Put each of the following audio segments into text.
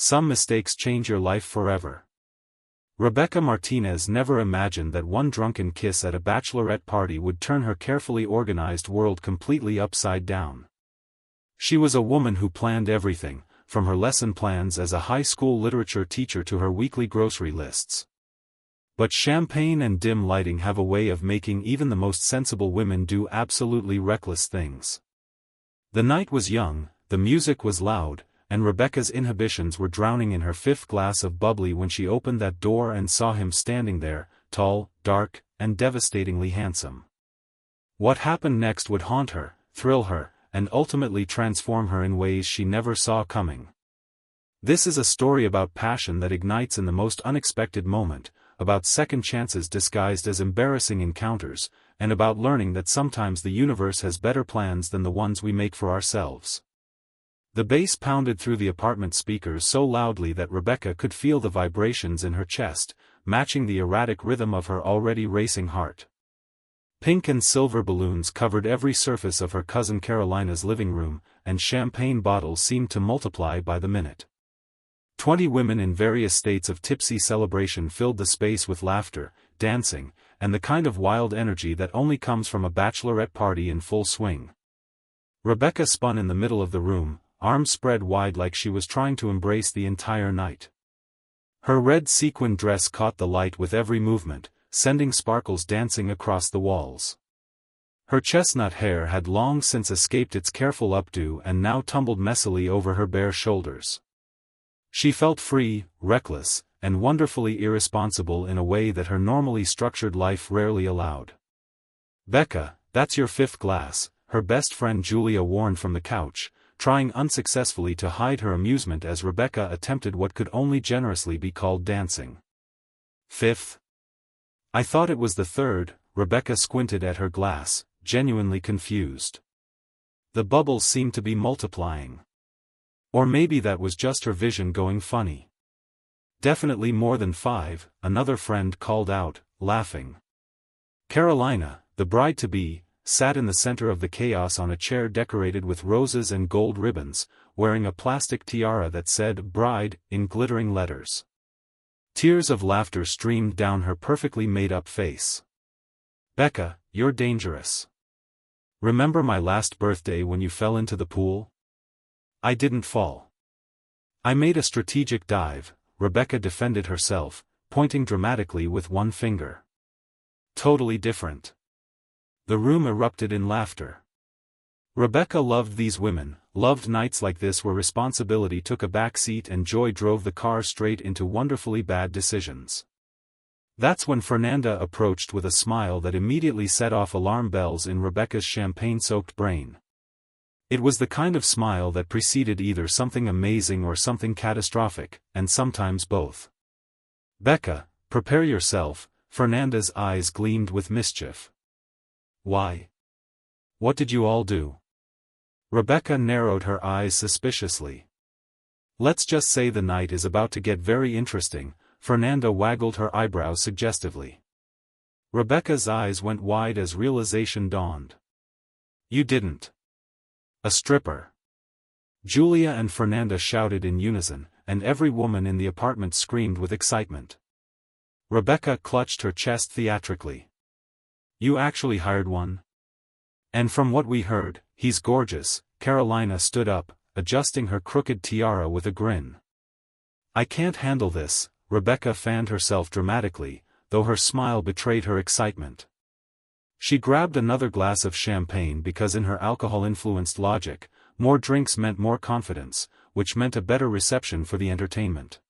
Some mistakes change your life forever. Rebecca Martinez never imagined that one drunken kiss at a bachelorette party would turn her carefully organized world completely upside down. She was a woman who planned everything, from her lesson plans as a high school literature teacher to her weekly grocery lists. But champagne and dim lighting have a way of making even the most sensible women do absolutely reckless things. The night was young, the music was loud, and Rebecca's inhibitions were drowning in her fifth glass of bubbly when she opened that door and saw him standing there, tall, dark, and devastatingly handsome. What happened next would haunt her, thrill her, and ultimately transform her in ways she never saw coming. This is a story about passion that ignites in the most unexpected moment, about second chances disguised as embarrassing encounters, and about learning that sometimes the universe has better plans than the ones we make for ourselves. The bass pounded through the apartment speakers so loudly that Rebecca could feel the vibrations in her chest, matching the erratic rhythm of her already racing heart. Pink and silver balloons covered every surface of her cousin Carolina's living room, and champagne bottles seemed to multiply by the minute. 20 women in various states of tipsy celebration filled the space with laughter, dancing, and the kind of wild energy that only comes from a bachelorette party in full swing. Rebecca spun in the middle of the room, arms spread wide like she was trying to embrace the entire night. Her red sequin dress caught the light with every movement, sending sparkles dancing across the walls. Her chestnut hair had long since escaped its careful updo and now tumbled messily over her bare shoulders. She felt free, reckless, and wonderfully irresponsible in a way that her normally structured life rarely allowed. "Becca, that's your fifth glass," her best friend Julia warned from the couch, trying unsuccessfully to hide her amusement as Rebecca attempted what could only generously be called dancing. "Fifth? I thought it was the third." Rebecca squinted at her glass, genuinely confused. The bubbles seemed to be multiplying. Or maybe that was just her vision going funny. "Definitely more than 5, another friend called out, laughing. Carolina, the bride-to-be, sat in the center of the chaos on a chair decorated with roses and gold ribbons, wearing a plastic tiara that said "Bride" in glittering letters. Tears of laughter streamed down her perfectly made-up face. "Becca, you're dangerous. Remember my last birthday when you fell into the pool? I didn't fall. I made a strategic dive," Rebecca defended herself, pointing dramatically with one finger. "Totally different." The room erupted in laughter. Rebecca loved these women, loved nights like this where responsibility took a back seat and joy drove the car straight into wonderfully bad decisions. That's when Fernanda approached with a smile that immediately set off alarm bells in Rebecca's champagne-soaked brain. It was the kind of smile that preceded either something amazing or something catastrophic, and sometimes both. "Becca, prepare yourself," Fernanda's eyes gleamed with mischief. "Why? What did you all do?" Rebecca narrowed her eyes suspiciously. "Let's just say the night is about to get very interesting," Fernanda waggled her eyebrows suggestively. Rebecca's eyes went wide as realization dawned. "You didn't. A stripper?" Julia and Fernanda shouted in unison, and every woman in the apartment screamed with excitement. Rebecca clutched her chest theatrically. "You actually hired one? And from what we heard, he's gorgeous." Carolina stood up, adjusting her crooked tiara with a grin. "I can't handle this," Rebecca fanned herself dramatically, though her smile betrayed her excitement. She grabbed another glass of champagne because in her alcohol-influenced logic, more drinks meant more confidence, which meant a better reception for the entertainment.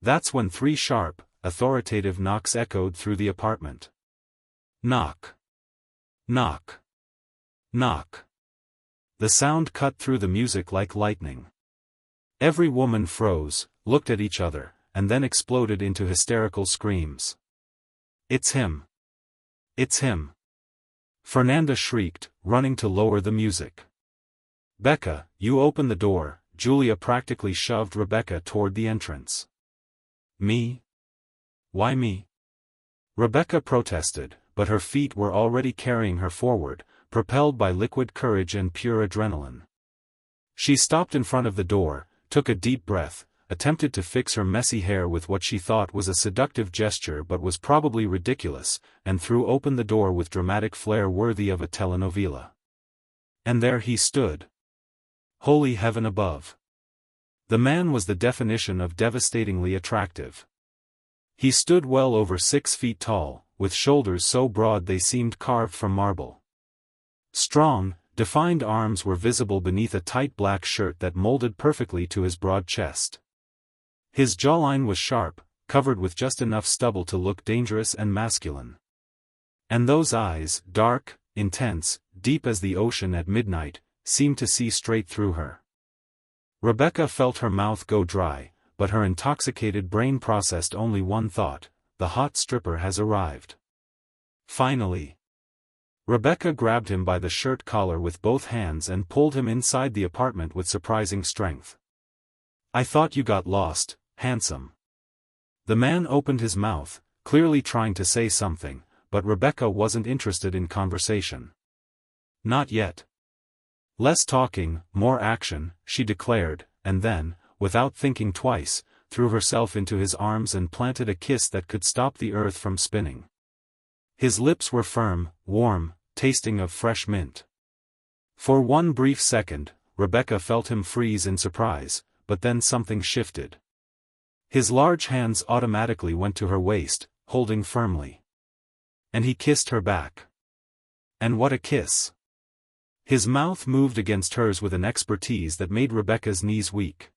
That's when 3 sharp, authoritative knocks echoed through the apartment. Knock. Knock. Knock. The sound cut through the music like lightning. Every woman froze, looked at each other, and then exploded into hysterical screams. "It's him! It's him!" Fernanda shrieked, running to lower the music. "Becca, you open the door," Julia practically shoved Rebecca toward the entrance. "Me? Why me?" Rebecca protested, but her feet were already carrying her forward, propelled by liquid courage and pure adrenaline. She stopped in front of the door, took a deep breath, attempted to fix her messy hair with what she thought was a seductive gesture but was probably ridiculous, and threw open the door with dramatic flair worthy of a telenovela. And there he stood. Holy heaven above! The man was the definition of devastatingly attractive. He stood well over 6 feet tall, with shoulders so broad they seemed carved from marble. Strong, defined arms were visible beneath a tight black shirt that molded perfectly to his broad chest. His jawline was sharp, covered with just enough stubble to look dangerous and masculine. And those eyes, dark, intense, deep as the ocean at midnight, seemed to see straight through her. Rebecca felt her mouth go dry, but her intoxicated brain processed only one thought: the hot stripper has arrived. Finally. Rebecca grabbed him by the shirt collar with both hands and pulled him inside the apartment with surprising strength. "I thought you got lost, handsome." The man opened his mouth, clearly trying to say something, but Rebecca wasn't interested in conversation. "Not yet. Less talking, more action," she declared, and then, without thinking twice, threw herself into his arms and planted a kiss that could stop the earth from spinning. His lips were firm, warm, tasting of fresh mint. For one brief second, Rebecca felt him freeze in surprise, but then something shifted. His large hands automatically went to her waist, holding firmly. And he kissed her back. And what a kiss! His mouth moved against hers with an expertise that made Rebecca's knees weak.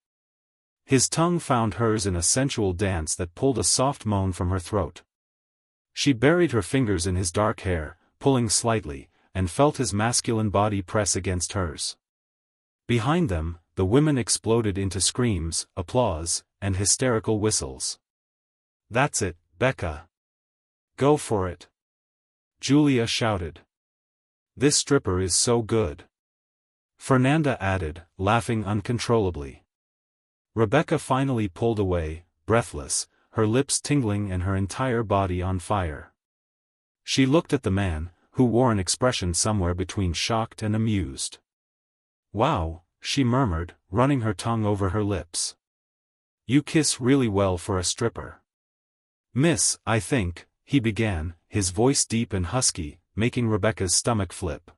His tongue found hers in a sensual dance that pulled a soft moan from her throat. She buried her fingers in his dark hair, pulling slightly, and felt his masculine body press against hers. Behind them, the women exploded into screams, applause, and hysterical whistles. "That's it, Becca. Go for it!" Julia shouted. "This stripper is so good," Fernanda added, laughing uncontrollably. Rebecca finally pulled away, breathless, her lips tingling and her entire body on fire. She looked at the man, who wore an expression somewhere between shocked and amused. "Wow," she murmured, running her tongue over her lips. "You kiss really well for a stripper." "Miss, I think," he began, his voice deep and husky, making Rebecca's stomach flip.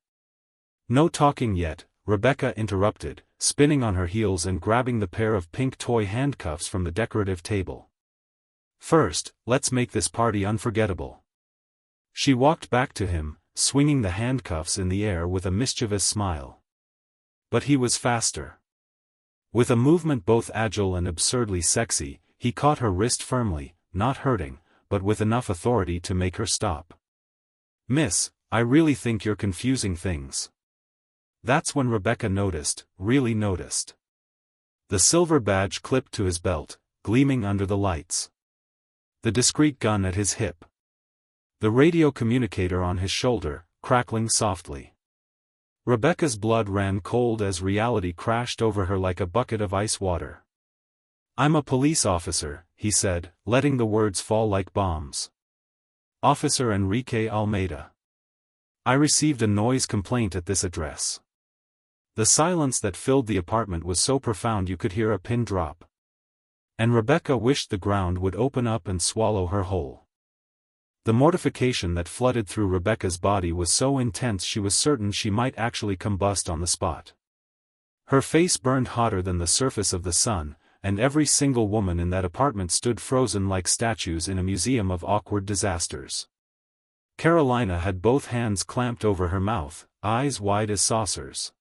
"No talking yet," Rebecca interrupted, spinning on her heels and grabbing the pair of pink toy handcuffs from the decorative table. "First, let's make this party unforgettable." She walked back to him, swinging the handcuffs in the air with a mischievous smile. But he was faster. With a movement both agile and absurdly sexy, he caught her wrist firmly, not hurting, but with enough authority to make her stop. "Miss, I really think you're confusing things." That's when Rebecca noticed, really noticed. The silver badge clipped to his belt, gleaming under the lights. The discreet gun at his hip. The radio communicator on his shoulder, crackling softly. Rebecca's blood ran cold as reality crashed over her like a bucket of ice water. "I'm a police officer," he said, letting the words fall like bombs. "Officer Enrique Almeida. I received a noise complaint at this address." The silence that filled the apartment was so profound you could hear a pin drop. And Rebecca wished the ground would open up and swallow her whole. The mortification that flooded through Rebecca's body was so intense she was certain she might actually combust on the spot. Her face burned hotter than the surface of the sun, and every single woman in that apartment stood frozen like statues in a museum of awkward disasters. Carolina had both hands clamped over her mouth, eyes wide as saucers.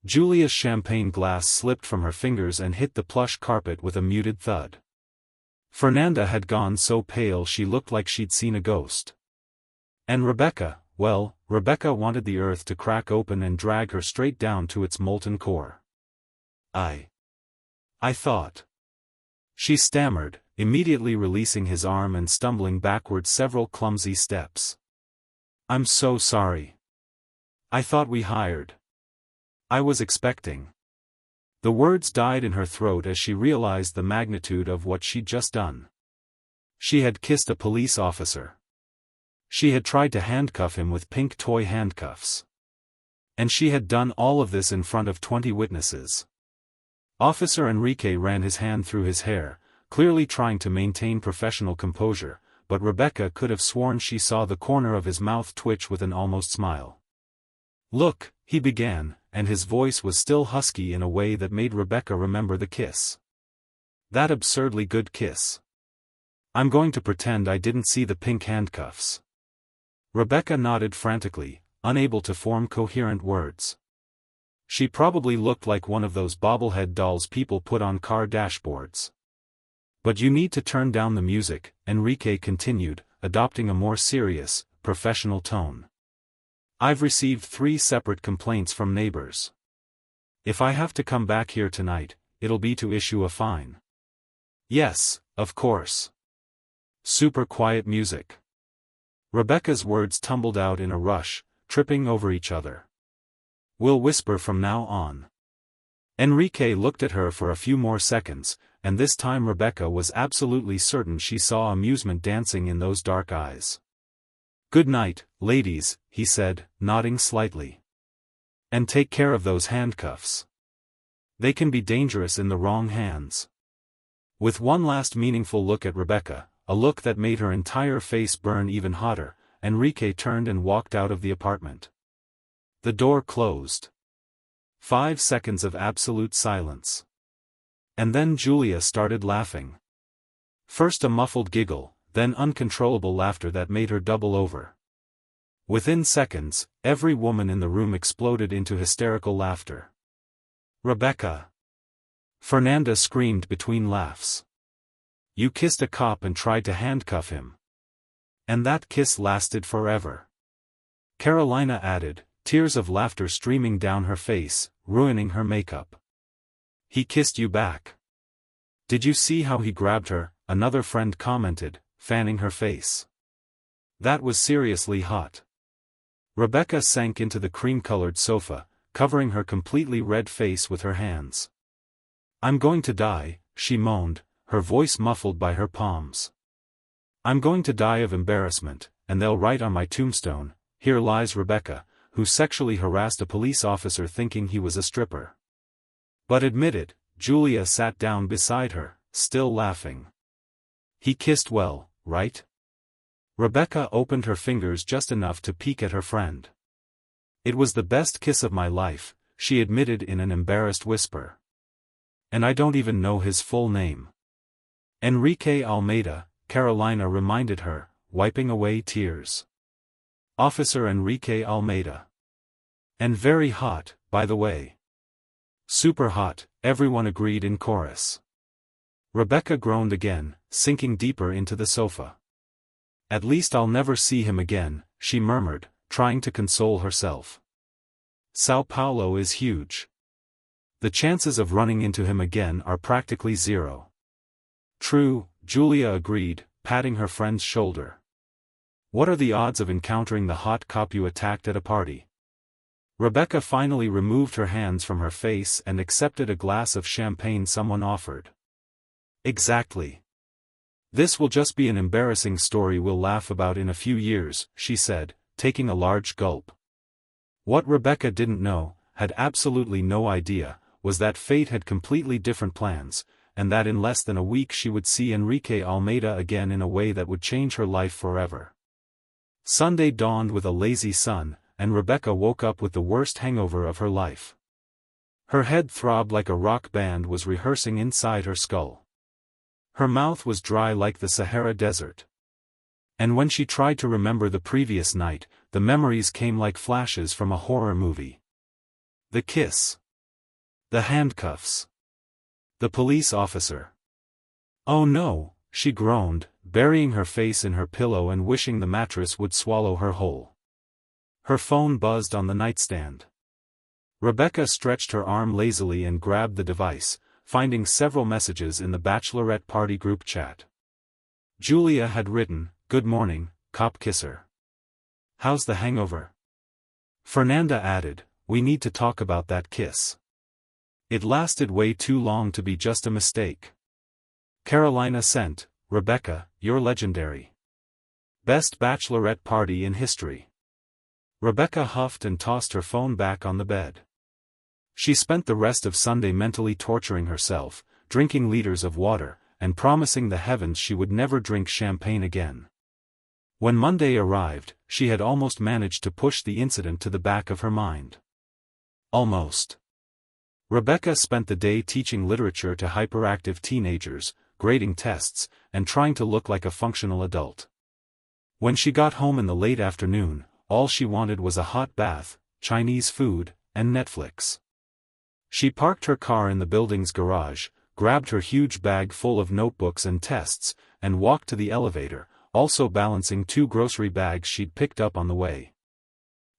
Julia's champagne glass slipped from her fingers and hit the plush carpet with a muted thud. Fernanda had gone so pale she looked like she'd seen a ghost. And Rebecca, well, Rebecca wanted the earth to crack open and drag her straight down to its molten core. I thought. She stammered, immediately releasing his arm and stumbling backward several clumsy steps. "I'm so sorry. I thought we hired. I was expecting." The words died in her throat as she realized the magnitude of what she'd just done. She had kissed a police officer. She had tried to handcuff him with pink toy handcuffs. And she had done all of this in front of 20 witnesses. Officer Enrique ran his hand through his hair, clearly trying to maintain professional composure, but Rebecca could have sworn she saw the corner of his mouth twitch with an almost smile. "Look," he began, and his voice was still husky in a way that made Rebecca remember the kiss. That absurdly good kiss. "I'm going to pretend I didn't see the pink handcuffs." Rebecca nodded frantically, unable to form coherent words. She probably looked like one of those bobblehead dolls people put on car dashboards. "But you need to turn down the music," Enrique continued, adopting a more serious, professional tone. "I've received 3 separate complaints from neighbors. If I have to come back here tonight, it'll be to issue a fine." "Yes, of course." Super quiet music. Rebecca's words tumbled out in a rush, tripping over each other. "We'll whisper from now on." Enrique looked at her for a few more seconds, and this time Rebecca was absolutely certain she saw amusement dancing in those dark eyes. "Good night, ladies," he said, nodding slightly. "And take care of those handcuffs. They can be dangerous in the wrong hands." With one last meaningful look at Rebecca, a look that made her entire face burn even hotter, Enrique turned and walked out of the apartment. The door closed. 5 seconds of absolute silence. And then Julia started laughing. First a muffled giggle, then uncontrollable laughter that made her double over. Within seconds, every woman in the room exploded into hysterical laughter. "Rebecca!" Fernanda screamed between laughs. "You kissed a cop and tried to handcuff him. And that kiss lasted forever." Carolina added, tears of laughter streaming down her face, ruining her makeup. "He kissed you back. Did you see how he grabbed her?" another friend commented, fanning her face. "That was seriously hot." Rebecca sank into the cream-colored sofa, covering her completely red face with her hands. "I'm going to die," she moaned, her voice muffled by her palms. "I'm going to die of embarrassment, and they'll write on my tombstone, 'Here lies Rebecca, who sexually harassed a police officer thinking he was a stripper.'" "But admit it," Julia sat down beside her, still laughing. "He kissed well, right?" Rebecca opened her fingers just enough to peek at her friend. "It was the best kiss of my life," she admitted in an embarrassed whisper. "And I don't even know his full name." "Enrique Almeida," Carolina reminded her, wiping away tears. "Officer Enrique Almeida. And very hot, by the way." "Super hot," everyone agreed in chorus. Rebecca groaned again, sinking deeper into the sofa. "At least I'll never see him again," she murmured, trying to console herself. "São Paulo is huge. The chances of running into him again are practically zero." "True," Julia agreed, patting her friend's shoulder. "What are the odds of encountering the hot cop you attacked at a party?" Rebecca finally removed her hands from her face and accepted a glass of champagne someone offered. "Exactly. This will just be an embarrassing story we'll laugh about in a few years," she said, taking a large gulp. What Rebecca didn't know, had absolutely no idea, was that fate had completely different plans, and that in less than a week she would see Enrique Almeida again in a way that would change her life forever. Sunday dawned with a lazy sun, and Rebecca woke up with the worst hangover of her life. Her head throbbed like a rock band was rehearsing inside her skull. Her mouth was dry like the Sahara Desert. And when she tried to remember the previous night, the memories came like flashes from a horror movie. The kiss. The handcuffs. The police officer. "Oh no," she groaned, burying her face in her pillow and wishing the mattress would swallow her whole. Her phone buzzed on the nightstand. Rebecca stretched her arm lazily and grabbed the device, finding several messages in the Bachelorette party group chat. Julia had written, "Good morning, cop kisser. How's the hangover?" Fernanda added, "We need to talk about that kiss. It lasted way too long to be just a mistake." Carolina sent, "Rebecca, you're legendary. Best Bachelorette party in history." Rebecca huffed and tossed her phone back on the bed. She spent the rest of Sunday mentally torturing herself, drinking liters of water, and promising the heavens she would never drink champagne again. When Monday arrived, she had almost managed to push the incident to the back of her mind. Almost. Rebecca spent the day teaching literature to hyperactive teenagers, grading tests, and trying to look like a functional adult. When she got home in the late afternoon, all she wanted was a hot bath, Chinese food, and Netflix. She parked her car in the building's garage, grabbed her huge bag full of notebooks and tests, and walked to the elevator, also balancing 2 grocery bags she'd picked up on the way.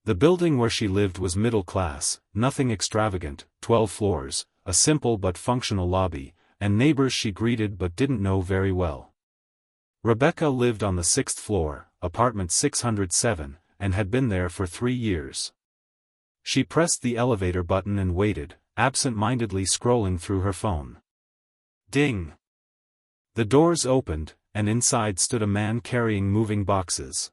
The building where she lived was middle class, nothing extravagant, 12 floors, a simple but functional lobby, and neighbors she greeted but didn't know very well. Rebecca lived on the 6th floor, apartment 607, and had been there for 3 years. She pressed the elevator button and waited, absent-mindedly scrolling through her phone. Ding! The doors opened, and inside stood a man carrying moving boxes.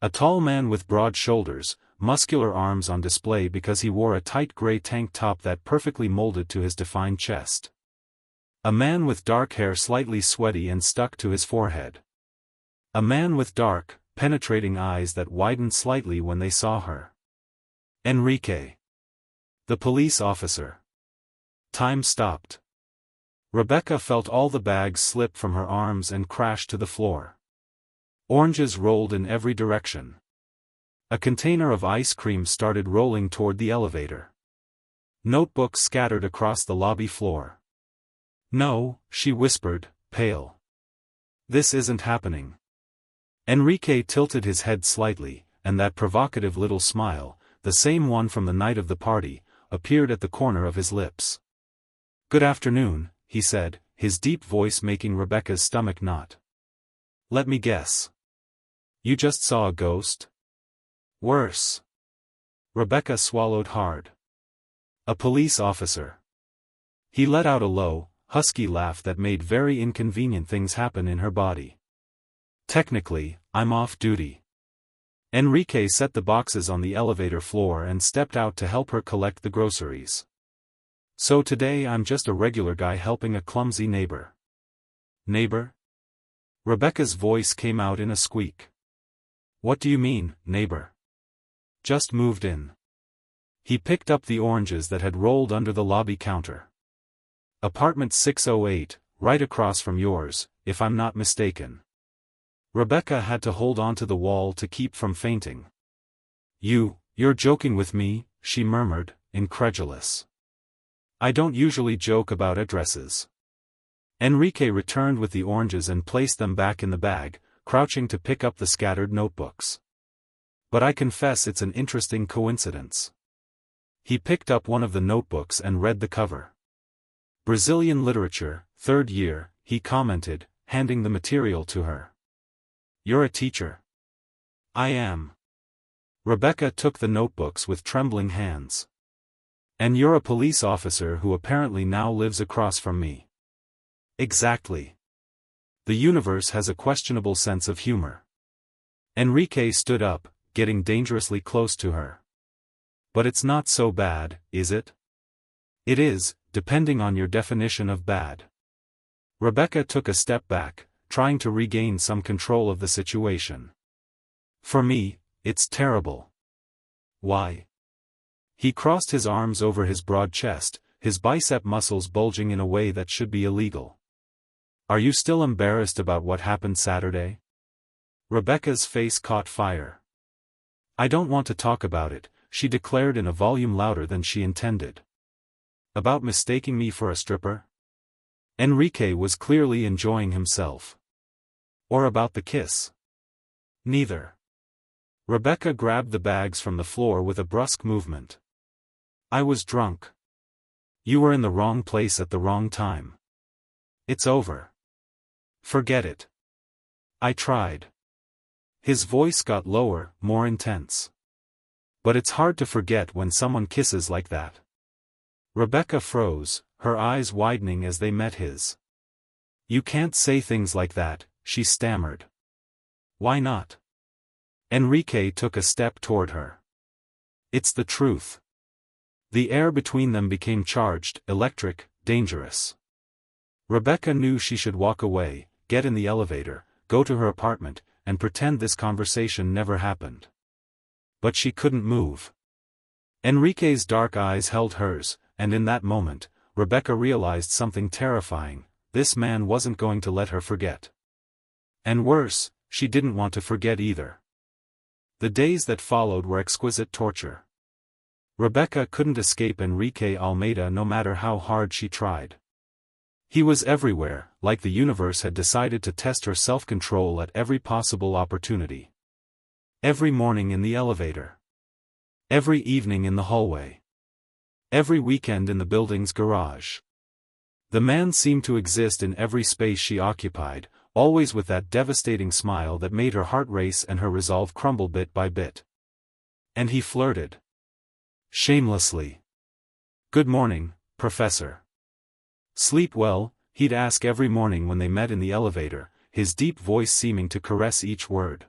A tall man with broad shoulders, muscular arms on display because he wore a tight gray tank top that perfectly molded to his defined chest. A man with dark hair slightly sweaty and stuck to his forehead. A man with dark, penetrating eyes that widened slightly when they saw her. Enrique. The police officer. Time stopped. Rebecca felt all the bags slip from her arms and crash to the floor. Oranges rolled in every direction. A container of ice cream started rolling toward the elevator. Notebooks scattered across the lobby floor. "No," she whispered, pale. "This isn't happening." Enrique tilted his head slightly, and that provocative little smile, the same one from the night of the party, appeared at the corner of his lips. "Good afternoon," he said, his deep voice making Rebecca's stomach knot. "Let me guess. You just saw a ghost?" "Worse." Rebecca swallowed hard. "A police officer." He let out a low, husky laugh that made very inconvenient things happen in her body. "Technically, I'm off duty." Enrique set the boxes on the elevator floor and stepped out to help her collect the groceries. "So today I'm just a regular guy helping a clumsy neighbor." "Neighbor?" Rebecca's voice came out in a squeak. "What do you mean, neighbor?" "Just moved in." He picked up the oranges that had rolled under the lobby counter. "Apartment 608, right across from yours, if I'm not mistaken." Rebecca had to hold onto the wall to keep from fainting. You're joking with me," she murmured, incredulous. "I don't usually joke about addresses." Enrique returned with the oranges and placed them back in the bag, crouching to pick up the scattered notebooks. "But I confess it's an interesting coincidence." He picked up one of the notebooks and read the cover. "Brazilian literature, 3rd year," he commented, handing the material to her. "You're a teacher." "I am." Rebecca took the notebooks with trembling hands. "And you're a police officer who apparently now lives across from me." "Exactly. The universe has a questionable sense of humor." Enrique stood up, getting dangerously close to her. "But it's not so bad, is it?" "It is, depending on your definition of bad." Rebecca took a step back, trying to regain some control of the situation. "For me, it's terrible." "Why?" He crossed his arms over his broad chest, his bicep muscles bulging in a way that should be illegal. "Are you still embarrassed about what happened Saturday?" Rebecca's face caught fire. "I don't want to talk about it," she declared in a volume louder than she intended. "About mistaking me for a stripper?" Enrique was clearly enjoying himself. "Or about the kiss?" "Neither." Rebecca grabbed the bags from the floor with a brusque movement. "I was drunk. You were in the wrong place at the wrong time. It's over. Forget it." "I tried." His voice got lower, more intense. "But it's hard to forget when someone kisses like that." Rebecca froze, her eyes widening as they met his. "You can't say things like that," she stammered. "Why not?" Enrique took a step toward her. "It's the truth. The air between them became charged, electric, dangerous. Rebecca knew she should walk away, get in the elevator, go to her apartment, and pretend this conversation never happened. But she couldn't move. Enrique's dark eyes held hers, and in that moment, Rebecca realized something terrifying: this man wasn't going to let her forget. And worse, she didn't want to forget either. The days that followed were exquisite torture. Rebecca couldn't escape Enrique Almeida no matter how hard she tried. He was everywhere, like the universe had decided to test her self-control at every possible opportunity. Every morning in the elevator. Every evening in the hallway. Every weekend in the building's garage. The man seemed to exist in every space she occupied, always with that devastating smile that made her heart race and her resolve crumble bit by bit. And he flirted. Shamelessly. "Good morning, Professor. Sleep well?" he'd ask every morning when they met in the elevator, his deep voice seeming to caress each word.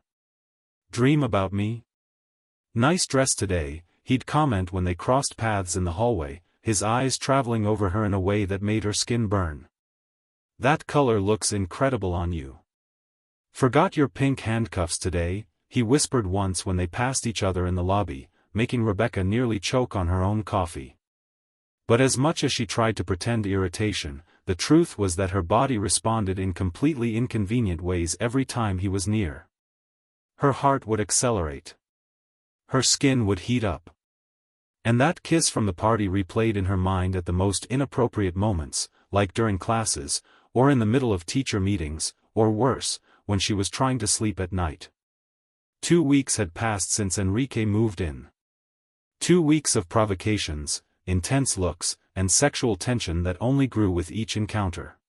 "Dream about me?" "Nice dress today," he'd comment when they crossed paths in the hallway, his eyes traveling over her in a way that made her skin burn. "That color looks incredible on you." "Forgot your pink handcuffs today," he whispered once when they passed each other in the lobby, making Rebecca nearly choke on her own coffee. But as much as she tried to pretend irritation, the truth was that her body responded in completely inconvenient ways every time he was near. Her heart would accelerate. Her skin would heat up. And that kiss from the party replayed in her mind at the most inappropriate moments, like during classes, or in the middle of teacher meetings, or worse, when she was trying to sleep at night. 2 weeks had passed since Enrique moved in. 2 weeks of provocations, intense looks, and sexual tension that only grew with each encounter.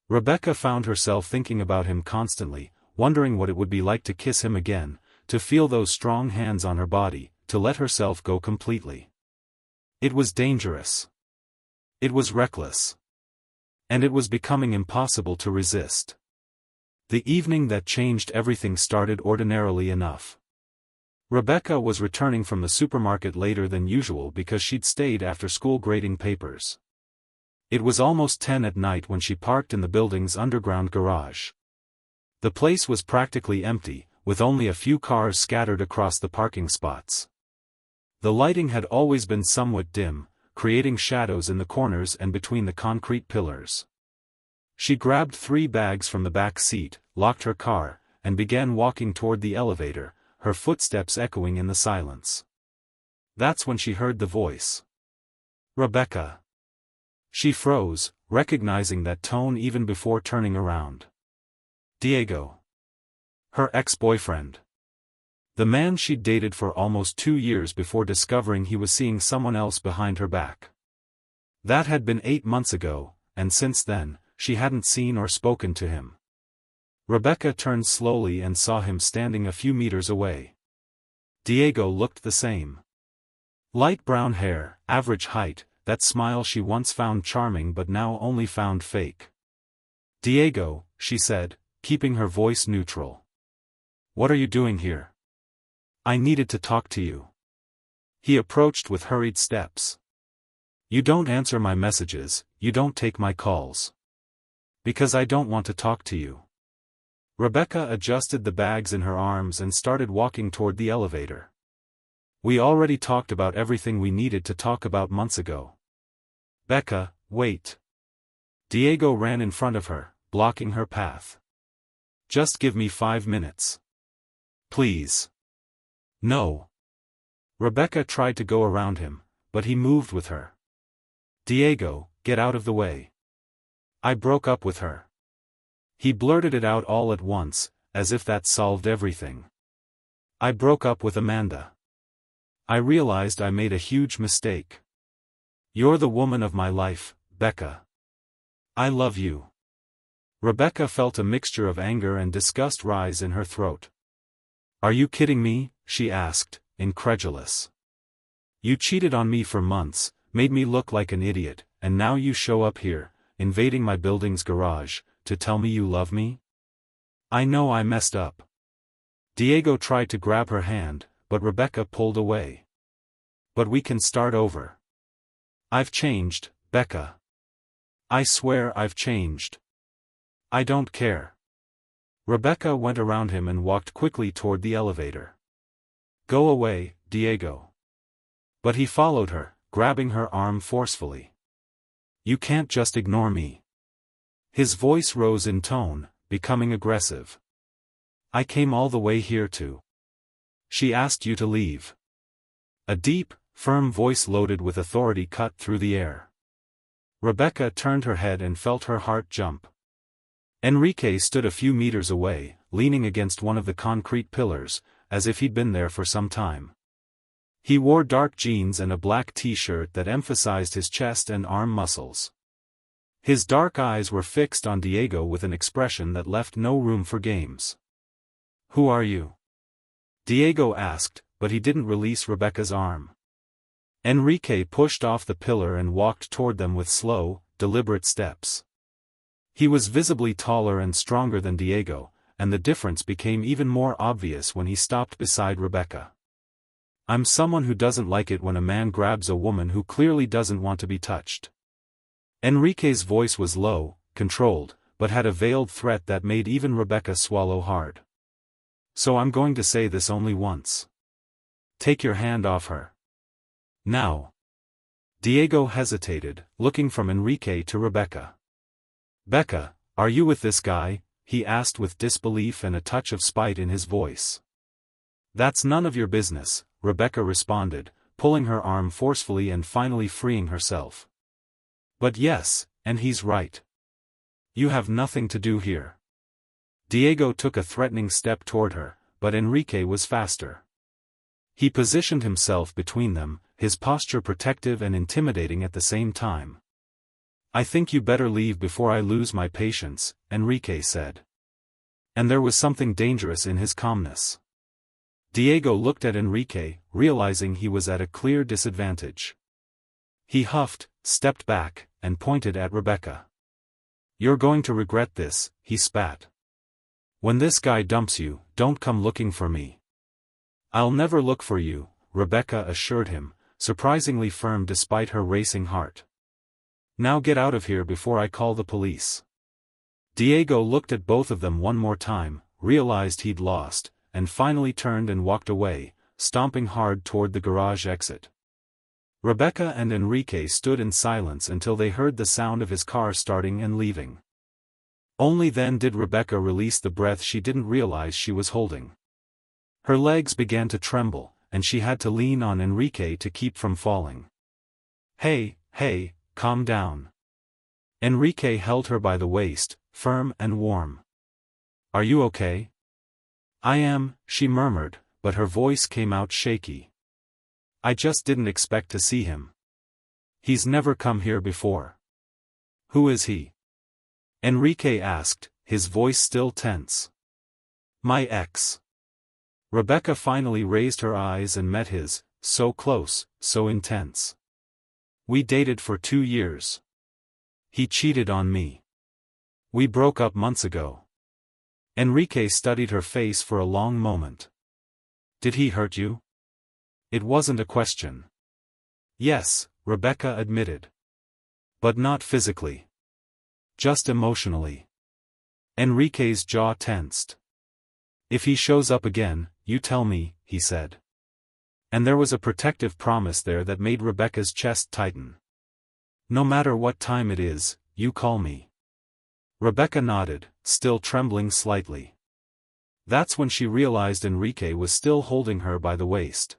Rebecca found herself thinking about him constantly, wondering what it would be like to kiss him again, to feel those strong hands on her body, to let herself go completely. It was dangerous. It was reckless. And it was becoming impossible to resist. The evening that changed everything started ordinarily enough. Rebecca was returning from the supermarket later than usual because she'd stayed after school grading papers. It was almost 10 at night when she parked in the building's underground garage. The place was practically empty, with only a few cars scattered across the parking spots. The lighting had always been somewhat dim, creating shadows in the corners and between the concrete pillars. She grabbed 3 bags from the back seat, locked her car, and began walking toward the elevator, her footsteps echoing in the silence. That's when she heard the voice. "Rebecca." She froze, recognizing that tone even before turning around. Diego. Her ex-boyfriend. The man she'd dated for almost 2 years before discovering he was seeing someone else behind her back. That had been 8 months ago, and since then, she hadn't seen or spoken to him. Rebecca turned slowly and saw him standing a few meters away. Diego looked the same. Light brown hair, average height, that smile she once found charming but now only found fake. "Diego," she said, keeping her voice neutral. "What are you doing here?" "I needed to talk to you." He approached with hurried steps. "You don't answer my messages, you don't take my calls." "Because I don't want to talk to you." Rebecca adjusted the bags in her arms and started walking toward the elevator. "We already talked about everything we needed to talk about months ago." "Becca, wait." Diego ran in front of her, blocking her path. "Just give me 5 minutes. Please." "No." Rebecca tried to go around him, but he moved with her. "Diego, get out of the way. I broke up with her." He blurted it out all at once, as if that solved everything. "I broke up with Amanda. I realized I made a huge mistake. You're the woman of my life, Becca. I love you." Rebecca felt a mixture of anger and disgust rise in her throat. "Are you kidding me?" she asked, incredulous. "You cheated on me for months, made me look like an idiot, and now you show up here, invading my building's garage, to tell me you love me? I know I messed up." Diego tried to grab her hand, but Rebecca pulled away. "But we can start over. I've changed, Becca. I swear I've changed. I don't care. Rebecca went around him and walked quickly toward the elevator. Go away, Diego. But he followed her, grabbing her arm forcefully. You can't just ignore me. His voice rose in tone, becoming aggressive. I came all the way here to. She asked you to leave. A deep, firm voice loaded with authority cut through the air. Rebecca turned her head and felt her heart jump. Enrique stood a few meters away, leaning against one of the concrete pillars, as if he'd been there for some time. He wore dark jeans and a black t-shirt that emphasized his chest and arm muscles. His dark eyes were fixed on Diego with an expression that left no room for games. Who are you? Diego asked, but he didn't release Rebecca's arm. Enrique pushed off the pillar and walked toward them with slow, deliberate steps. He was visibly taller and stronger than Diego, and the difference became even more obvious when he stopped beside Rebecca. I'm someone who doesn't like it when a man grabs a woman who clearly doesn't want to be touched. Enrique's voice was low, controlled, but had a veiled threat that made even Rebecca swallow hard. So I'm going to say this only once. Take your hand off her. Now. Diego hesitated, looking from Enrique to Rebecca. Becca, are you with this guy? He asked with disbelief and a touch of spite in his voice. That's none of your business, Rebecca responded, pulling her arm forcefully and finally freeing herself. But yes, and he's right. You have nothing to do here. Diego took a threatening step toward her, but Enrique was faster. He positioned himself between them, his posture protective and intimidating at the same time. I think you better leave before I lose my patience, Enrique said. And there was something dangerous in his calmness. Diego looked at Enrique, realizing he was at a clear disadvantage. He huffed, stepped back, and pointed at Rebecca. You're going to regret this, he spat. When this guy dumps you, don't come looking for me. I'll never look for you, Rebecca assured him, surprisingly firm despite her racing heart. Now get out of here before I call the police. Diego looked at both of them one more time, realized he'd lost, and finally turned and walked away, stomping hard toward the garage exit. Rebecca and Enrique stood in silence until they heard the sound of his car starting and leaving. Only then did Rebecca release the breath she didn't realize she was holding. Her legs began to tremble, and she had to lean on Enrique to keep from falling. Hey, calm down. Enrique held her by the waist, firm and warm. Are you okay? I am, she murmured, but her voice came out shaky. I just didn't expect to see him. He's never come here before. Who is he? Enrique asked, his voice still tense. My ex. Rebecca finally raised her eyes and met his, so close, so intense. We dated for 2 years. He cheated on me. We broke up months ago. Enrique studied her face for a long moment. Did he hurt you? It wasn't a question. Yes, Rebecca admitted. But not physically. Just emotionally. Enrique's jaw tensed. If he shows up again, you tell me, he said. And there was a protective promise there that made Rebecca's chest tighten. No matter what time it is, you call me. Rebecca nodded, still trembling slightly. That's when she realized Enrique was still holding her by the waist.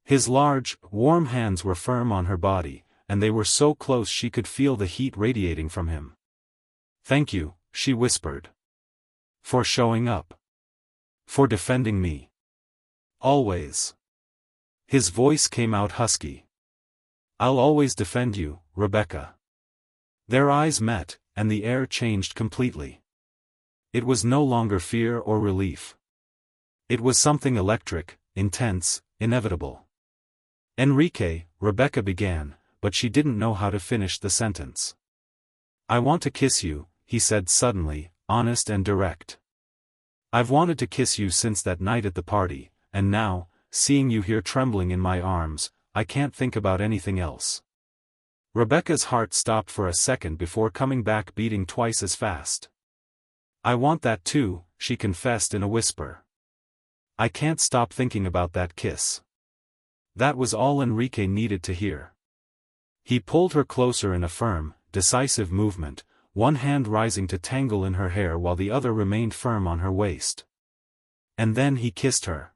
His large, warm hands were firm on her body, and they were so close she could feel the heat radiating from him. Thank you, she whispered. For showing up. For defending me. Always. His voice came out husky. I'll always defend you, Rebecca. Their eyes met, and the air changed completely. It was no longer fear or relief. It was something electric, intense, inevitable. Enrique, Rebecca began, but she didn't know how to finish the sentence. I want to kiss you, he said suddenly, honest and direct. I've wanted to kiss you since that night at the party, and now, seeing you here trembling in my arms, I can't think about anything else. Rebecca's heart stopped for a second before coming back beating twice as fast. "I want that too," she confessed in a whisper. "I can't stop thinking about that kiss." That was all Enrique needed to hear. He pulled her closer in a firm, decisive movement, one hand rising to tangle in her hair while the other remained firm on her waist. And then he kissed her.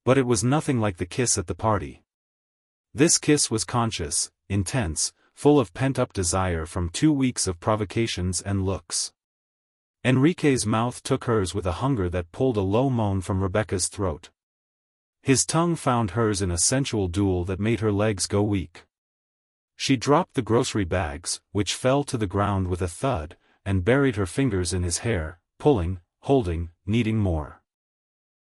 But it was nothing like the kiss at the party. This kiss was conscious, intense, full of pent-up desire from 2 weeks of provocations and looks. Enrique's mouth took hers with a hunger that pulled a low moan from Rebecca's throat. His tongue found hers in a sensual duel that made her legs go weak. She dropped the grocery bags, which fell to the ground with a thud, and buried her fingers in his hair, pulling, holding, needing more.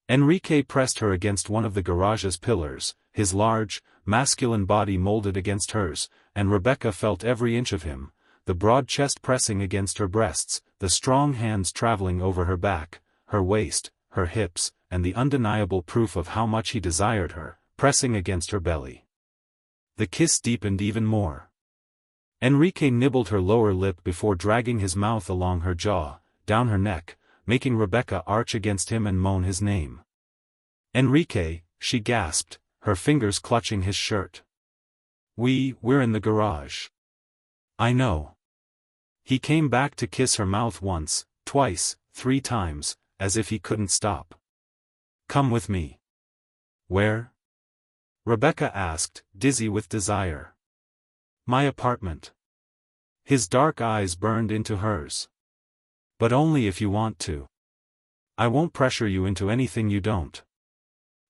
Enrique pressed her against one of the garage's pillars, his large, masculine body molded against hers, and Rebecca felt every inch of him, the broad chest pressing against her breasts, the strong hands traveling over her back, her waist, her hips, and the undeniable proof of how much he desired her, pressing against her belly. The kiss deepened even more. Enrique nibbled her lower lip before dragging his mouth along her jaw, down her neck, making Rebecca arch against him and moan his name. "Enrique," she gasped, her fingers clutching his shirt. We're in the garage." "I know." He came back to kiss her mouth once, twice, 3 times, as if he couldn't stop. "Come with me." "Where?" Rebecca asked, dizzy with desire. "My apartment." His dark eyes burned into hers. "But only if you want to. I won't pressure you into anything you don't."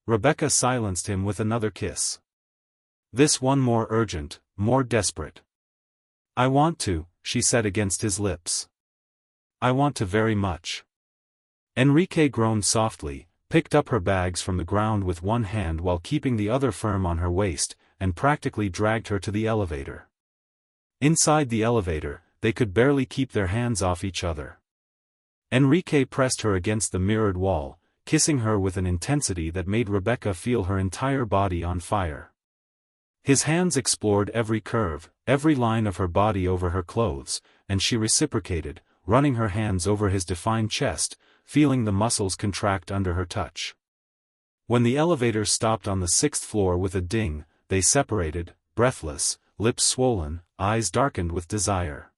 Rebecca silenced him with another kiss. This one more urgent, more desperate. "I want to," she said against his lips. "I want to very much." Enrique groaned softly, picked up her bags from the ground with one hand while keeping the other firm on her waist, and practically dragged her to the elevator. Inside the elevator, they could barely keep their hands off each other. Enrique pressed her against the mirrored wall, kissing her with an intensity that made Rebecca feel her entire body on fire. His hands explored every curve, every line of her body over her clothes, and she reciprocated, running her hands over his defined chest, feeling the muscles contract under her touch. When the elevator stopped on the 6th floor with a ding, they separated, breathless, lips swollen, eyes darkened with desire.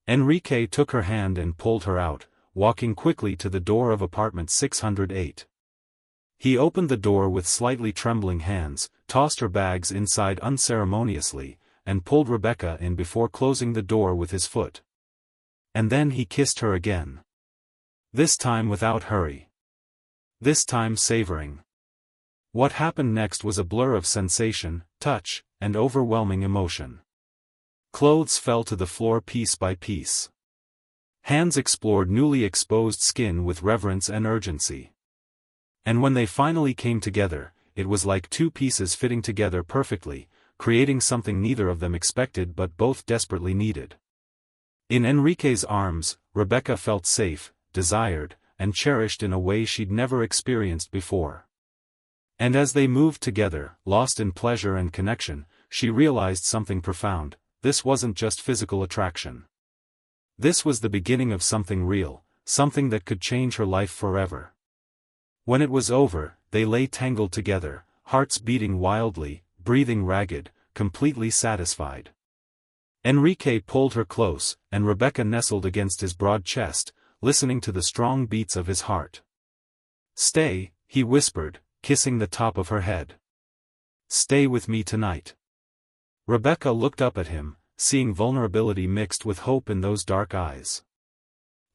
Enrique took her hand and pulled her out, walking quickly to the door of apartment 608. He opened the door with slightly trembling hands, tossed her bags inside unceremoniously, and pulled Rebecca in before closing the door with his foot. And then he kissed her again. This time without hurry. This time savoring. What happened next was a blur of sensation, touch, and overwhelming emotion. Clothes fell to the floor piece by piece. Hands explored newly exposed skin with reverence and urgency. And when they finally came together, it was like 2 pieces fitting together perfectly, creating something neither of them expected but both desperately needed. In Enrique's arms, Rebecca felt safe, desired, and cherished in a way she'd never experienced before. And as they moved together, lost in pleasure and connection, she realized something profound: this wasn't just physical attraction. This was the beginning of something real, something that could change her life forever. When it was over, they lay tangled together, hearts beating wildly, breathing ragged, completely satisfied. Enrique pulled her close, and Rebecca nestled against his broad chest, listening to the strong beats of his heart. "Stay," he whispered, kissing the top of her head. "Stay with me tonight." Rebecca looked up at him, seeing vulnerability mixed with hope in those dark eyes.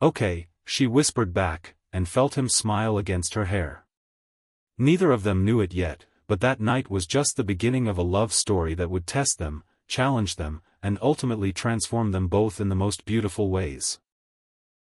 "Okay," she whispered back, and felt him smile against her hair. Neither of them knew it yet, but that night was just the beginning of a love story that would test them, challenge them, and ultimately transform them both in the most beautiful ways.